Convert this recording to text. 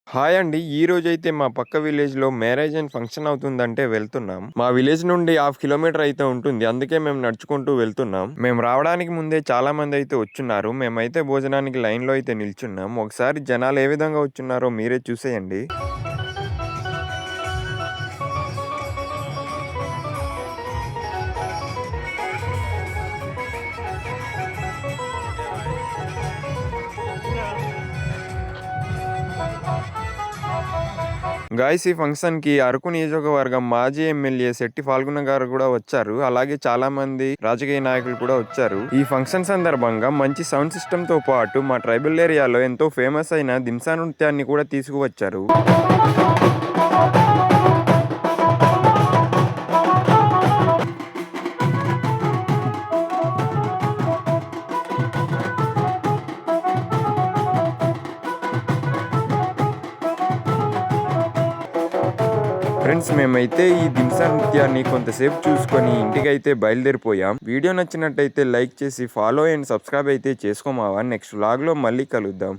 Hi అండి. ఈ రోజైతే మా పక్క విలేజ్‌లో మ్యారేజ్ అండ్ ఫంక్షన్ అవుతుందంటే వెళ్తున్నాం. మా విలేజ్ నుండి హాఫ్ కిలోమీటర్ అయితే ఉంటుంది. అందుకే మేము నడుచుకుంటూ వెళ్తున్నాం. మేము రావడానికి ముందే చాలా మందైతే వచ్చున్నారు. మేమైతే భోజనానికి లైన్‌లో అయితే నిల్చున్నాం. ఒకసారి జనాలు ఏ విధంగా వచ్చున్నారో మీరే చూసేయండి. గాయ్స్ ఈ ఫంక్షన్‌కి అరకు నియోజకవర్గం మాజీ ఎమ్మెల్యే శెట్టి ఫాల్గుణ గారు కూడా వచ్చారు. అలాగే చాలా మంది రాజకీయ నాయకులు కూడా వచ్చారు. ఈ ఫంక్షన్ సందర్భంగా మంచి సౌండ్ సిస్టమ్‌తో పాటు మా ట్రైబల్ ఏరియాలో ఎంతో ఫేమస్ అయిన దింసా నృత్యాన్ని కూడా తీసుకువచ్చారు. ఫ్రెండ్స్ మేమైతే ఈ దింసా నృత్యాన్ని కొంతసేపు చూసుకొని ఇంటికైతే బయలుదేరిపోయాం. వీడియో నచ్చినట్టయితే లైక్ చేసి ఫాలో అండ్ సబ్స్క్రైబ్ అయితే చేసుకోమావా. నెక్స్ట్ వ్లాగ్‌లో మళ్ళీ కలుద్దాం.